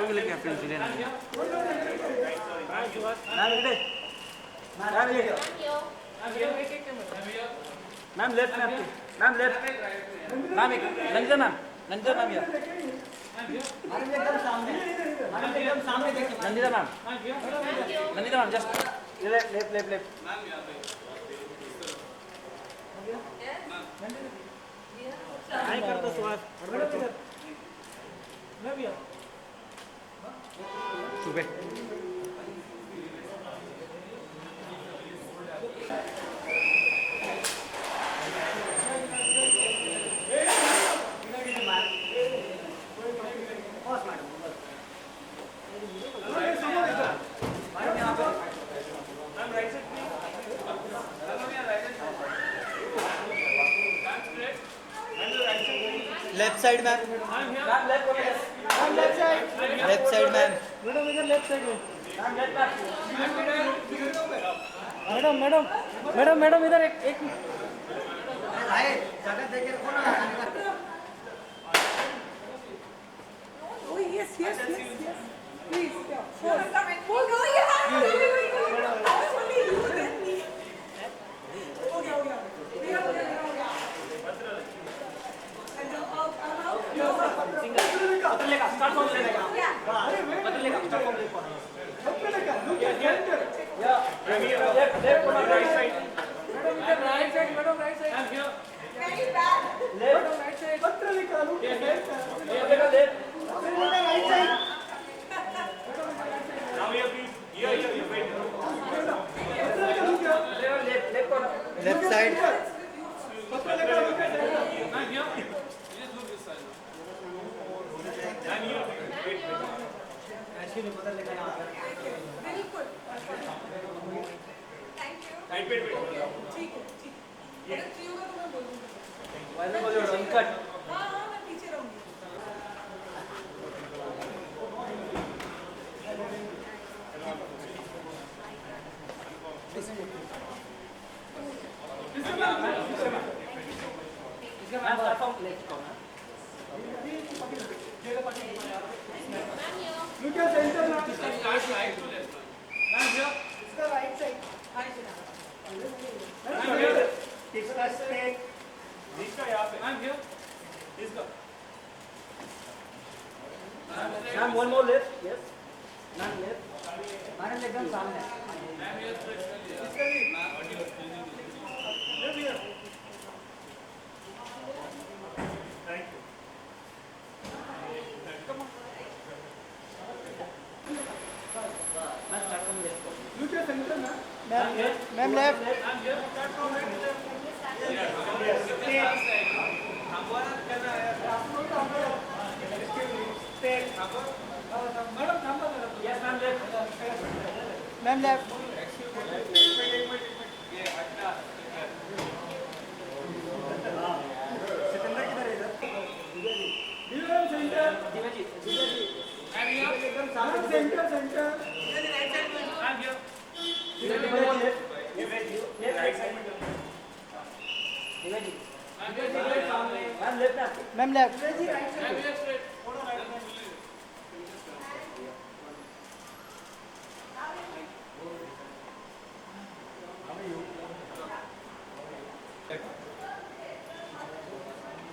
को लेके फ्रेंड्स लेना मैम इधर मैम ये ma'am left ma'am left ma'am एक नंदिता मैम यार मैम एकदम सामने देखिए Nandita ma'am just left ma'am यहां पे नहीं कर दो सुहास मैं भी सुबह left side ma'am left side ma'am madam इधर लेफ्ट साइड में मैडम इधर एक left side ma'am one more left yes ma'am left madam एकदम सामने ma'am left ma'am left ma'am left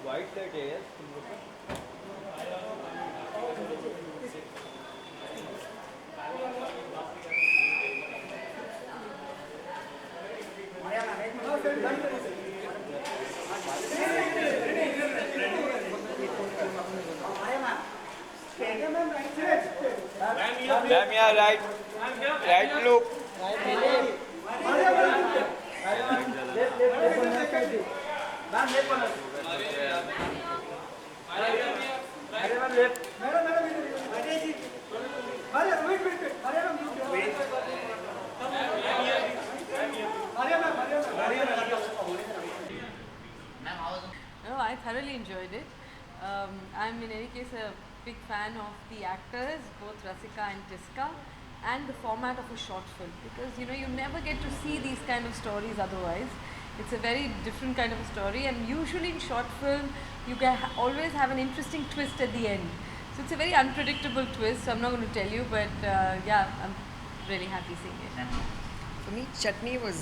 white light है यार मैम यार right look No, I thoroughly enjoyed it. I'm in any case a big fan of the actors, both Rasika and Tiska, and the format of a short film, because you never get to see these kind of stories otherwise. It's a very different kind of a story, and usually in short film you can always have an interesting twist at the end. So it's a very unpredictable twist. So I'm not going to tell you, but yeah, I'm really happy seeing it. For me, chutney was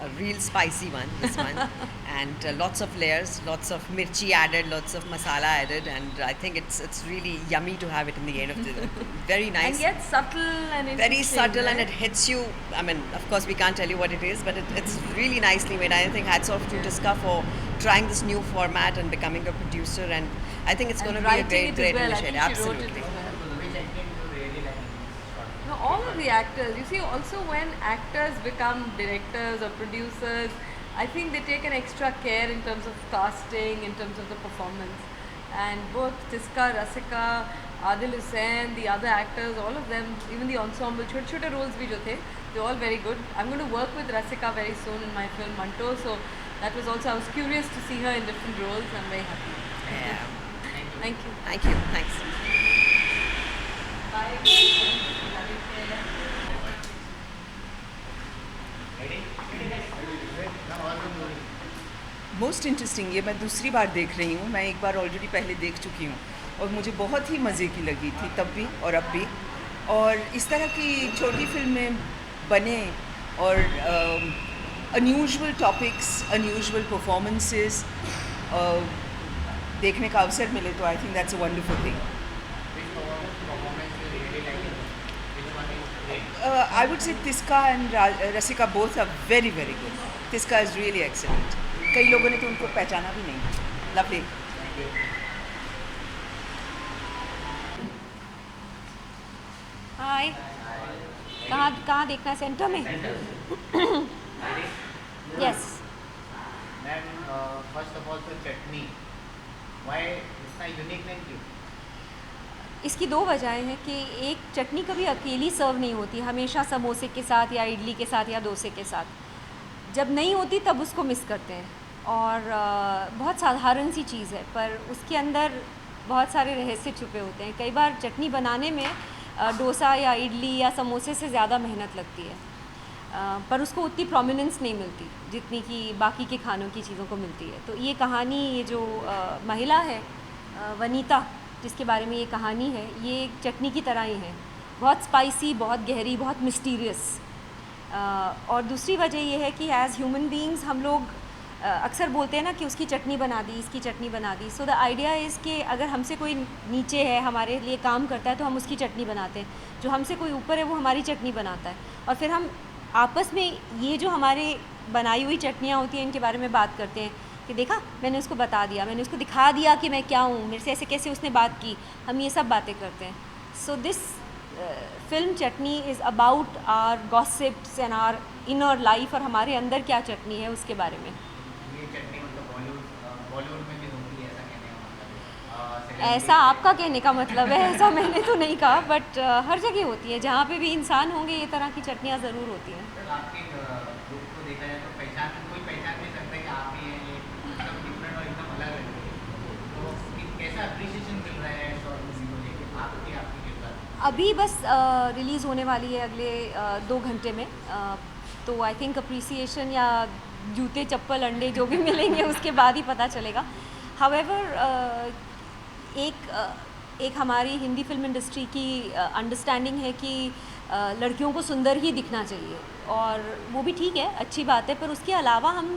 a real spicy one, this one. And lots of layers, lots of mirchi added, lots of masala added. And I think it's really yummy to have it in the end of the very nice. And yet subtle and interesting. Very subtle, right? and it hits you. I mean, of course, we can't tell you what it is, but it's really nicely made. I think hats off to Tisca for trying this new format and becoming a producer. And I think it's And going to be a writing great, it as great well. I initiative. think she wrote it Absolutely. as well. Which acting do you really like in this short? No, all of the actors. You see, also when actors become directors or producers, I think they take an extra care in terms of casting, in terms of the performance. And both Tisca, Rasika, Adil Hussain, the other actors, all of them, even the ensemble, छोटे roles भी जो थे, they're all very good. I'm going to work with Rasika very soon in my film Manto, so that was also, I was curious to see her in different roles. I'm very happy. Yeah. Thank you. Thank you. Thanks. Most interesting, ये मैं दूसरी बार देख रही हूँ. मैं एक बार already पहले देख चुकी हूँ और मुझे बहुत ही मज़े की लगी थी तब भी और अब भी. और इस तरह की छोटी फिल्में बने और अनयूजुअल टॉपिक्स, अनयूजुअल परफॉर्मेंसेस देखने का अवसर मिले तो आई think that's a wonderful thing. I would say Tisca and Rasika both are very, very good. Tisca is really excellent. कई लोगों ने तो उनको पहचाना भी नहीं. Lovely. हाय. कहाँ देखना है, सेंटर में? Yes. Ma'am, first of all, the chutney. Why इतना unique name क्यों? इसकी दो वजहें हैं कि एक, चटनी कभी अकेली सर्व नहीं होती, हमेशा समोसे के साथ या इडली के साथ या डोसे के साथ. जब नहीं होती तब उसको मिस करते हैं. और बहुत साधारण सी चीज़ है पर उसके अंदर बहुत सारे रहस्य छुपे होते हैं. कई बार चटनी बनाने में डोसा या इडली या समोसे से ज़्यादा मेहनत लगती है, पर उसको उतनी प्रोमिनेंस नहीं मिलती जितनी कि बाकी के खानों की चीज़ों को मिलती है. तो ये कहानी, ये जो महिला है वनीता, जिसके बारे में ये कहानी है, ये एक चटनी की तरह ही है. बहुत स्पाइसी, बहुत गहरी, बहुत मिस्टीरियस. और दूसरी वजह ये है कि एज़ ह्यूमन बीइंग्स हम लोग अक्सर बोलते हैं ना कि उसकी चटनी बना दी, इसकी चटनी बना दी. सो द आइडिया इज़ कि अगर हमसे कोई नीचे है, हमारे लिए काम करता है, तो हम उसकी चटनी बनाते हैं. जो हमसे कोई ऊपर है वो हमारी चटनी बनाता है. और फिर हम आपस में ये जो हमारे बनाई हुई चटनियाँ होती हैं, इनके बारे में बात करते हैं कि देखा, मैंने उसको बता दिया, मैंने उसको दिखा दिया कि मैं क्या हूँ, मेरे से ऐसे कैसे उसने बात की. हम ये सब बातें करते हैं. So this film Chutney is about our gossips and our inner life, और हमारे अंदर क्या चटनी है उसके बारे में. ये चटनी मतलब बॉलीवुड में भी होती है, ऐसा कहने का मतलब. ऐसा आपका कहने का मतलब है, ऐसा मैंने तो नहीं कहा, बट हर जगह होती है. जहाँ पे भी इंसान होंगे ये तरह की चटनियाँ ज़रूर होती हैं. आपके लुक को देखा जाए तो कोई पहचान नहीं सकता कि आप ही हैं, ये एकदम डिफरेंट और एकदम अलग है. तो कैसा अप्रिशिएशन मिल रहा है शॉर्ट मूवी को लेकर आपकी किरदार? अभी बस रिलीज़ होने वाली है अगले 2 घंटे में. तो आई थिंक अप्रिसिएशन या जूते चप्पल अंडे जो भी मिलेंगे उसके बाद ही पता चलेगा. हाउएवर एक हमारी हिंदी फिल्म इंडस्ट्री की अंडरस्टैंडिंग है कि लड़कियों को सुंदर ही दिखना चाहिए, और वो भी ठीक है, अच्छी बात है. पर उसके अलावा हम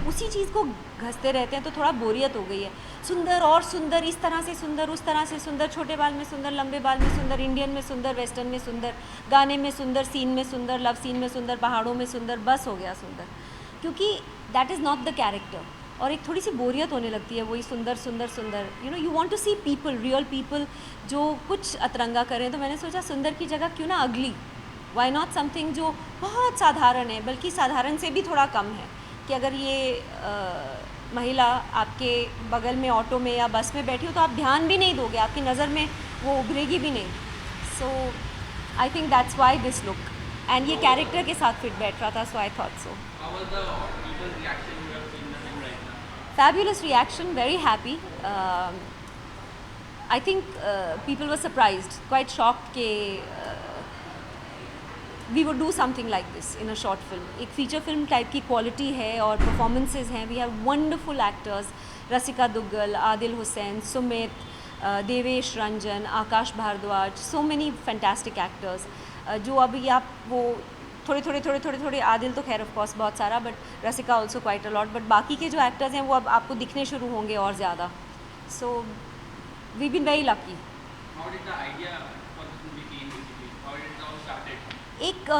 उसी चीज़ को घसते रहते हैं तो थोड़ा बोरियत हो गई है. सुंदर और सुंदर, इस तरह से सुंदर, उस तरह से सुंदर, छोटे बाल में सुंदर, लंबे बाल में सुंदर, इंडियन में सुंदर, वेस्टर्न में सुंदर, गाने में सुंदर, सीन में सुंदर, लव सीन में सुंदर, पहाड़ों में सुंदर. बस हो गया सुंदर, क्योंकि that is not the character. और एक थोड़ी सी बोरियत होने लगती है वही सुंदर सुंदर सुंदर. You know, you want to see people, real people जो कुछ अतरंगा करें. तो मैंने सोचा सुंदर की जगह क्यों ना अगली, वाई नॉट समथिंग जो बहुत साधारण है, बल्कि साधारण से भी थोड़ा कम है. कि अगर ये महिला आपके बगल में ऑटो में या बस में बैठी हो तो आप ध्यान भी नहीं दोगे, आपकी नज़र में वो उभरेगी भी नहीं. So I think that's why this look, and ये कैरेक्टर के साथ फिट बैठ रहा था. So I thought so. Fabulous reaction, very happy. I think people were surprised, quite shocked that we would do something like this in a short film. एक feature film type की quality है और performances हैं. We have wonderful actors, Rasika Duggal, Adil Hussain, Sumit, Devesh Ranjan, Akash Bhardwaj, so many fantastic actors जो अभी आप वो थोड़े आदिल तो खैर ऑफ कोर्स बहुत सारा, but Rasika also quite a lot, but बाकी के जो एक्टर्स हैं वो अब आपको दिखने शुरू होंगे और ज़्यादा. So we been very lucky. How did the idea for this movie came basically? How did it all started? एक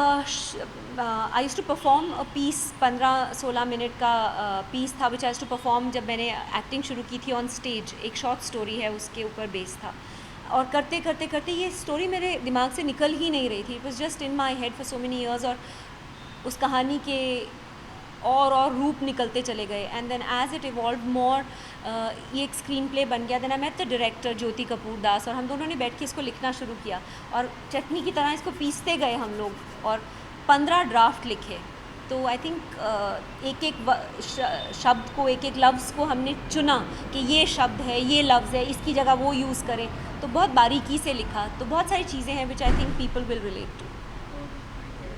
I use to perform a piece, 15-16 minute का पीस था which I use to perform जब मैंने acting शुरू की थी on stage. एक short story है, उसके ऊपर बेस था, और करते करते करते ये स्टोरी मेरे दिमाग से निकल ही नहीं रही थी. It was just in my head for so many years, और उस कहानी के और रूप निकलते चले गए. And then as it evolve more ये एक स्क्रीन प्ले बन गया. Then I met the director Jyoti Kapur Das, और हम दोनों ने बैठ के इसको लिखना शुरू किया, और चटनी की तरह इसको पीसते गए हम लोग, और 15 ड्राफ्ट लिखे. तो आई थिंक एक एक शब्द को, एक एक लफ्ज़ को हमने चुना कि ये शब्द है, ये लफ्ज़ है, इसकी जगह वो यूज़ करें. तो बहुत बारीकी से लिखा. तो बहुत सारी चीज़ें हैं which I think people will relate to.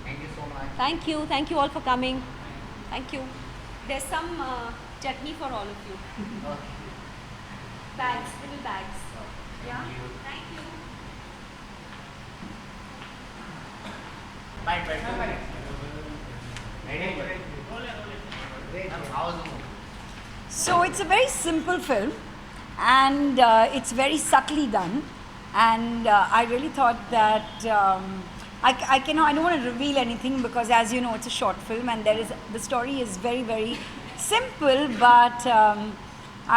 Thank you so much. Thank you all for coming. Thank you. There's some chutney for all of you. Bags, little bags. Yeah. Thank you. Bye. Ready? How was the movie? So it's a very simple film, and it's very subtly done, and I really thought that I cannot, I don't want to reveal anything because, as you know, it's a short film, and the story is very, very simple, but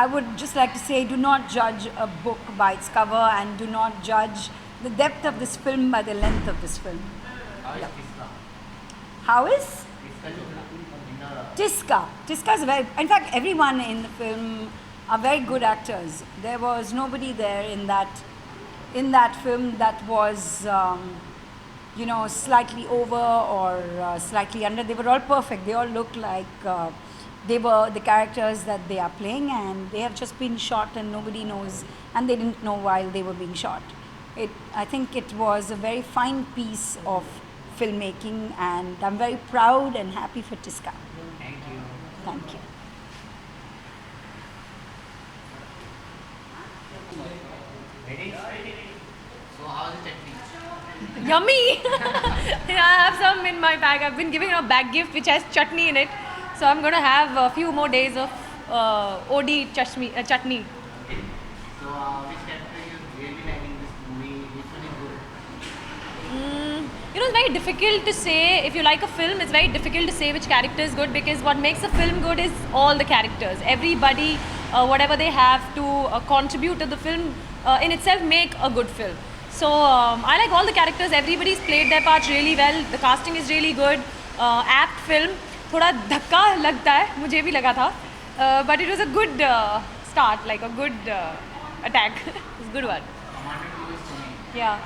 I would just like to say, do not judge a book by its cover, and do not judge the depth of this film by the length of this film. How is Tiska? How is Tiska Tiska is very, in fact, everyone in the film are very good actors. There was nobody there in that film that was slightly over or slightly under. They were all perfect. They all looked like they were the characters that they are playing, and they have just been shot and nobody knows, and they didn't know while they were being shot. I think it was a very fine piece of filmmaking, and I'm very proud and happy for Tiska. Thank you. Thank you. Ready? So how is the chutney? Yummy! I have some in my bag. I've been giving a bag gift which has chutney in it. So I'm going to have a few more days of OD chutney. So which character you really like in this movie? Which one is good? It's very difficult to say. If you like a film, it's very difficult to say which character is good, because what makes a film good is all the characters. Everybody, whatever they have to contribute to the film in itself make a good film. So I like all the characters. Everybody's played their parts really well. The casting is really good. Apt film. थोड़ा धक्का लगता है, मुझे भी लगा था. But it was a good start, like a good attack. It's a good one. Commander 2 is coming. Yeah.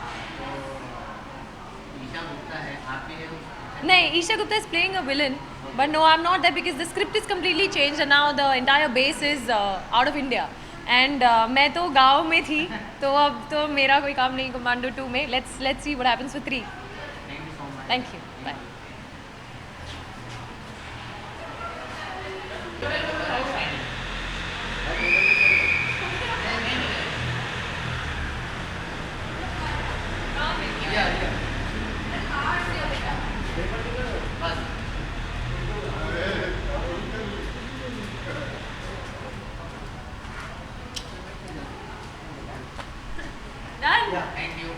Isha Gupta है, आप भी है उस? नहीं, Isha Gupta is playing a villain, but no, I'm not there because the script is completely changed and now the entire base is out of India. And मैं तो गाँव में थी, तो अब तो मेरा कोई काम नहीं Commando 2 में. Let's see what happens with 3. Thank you so much. Thank you. Bye. Thank you.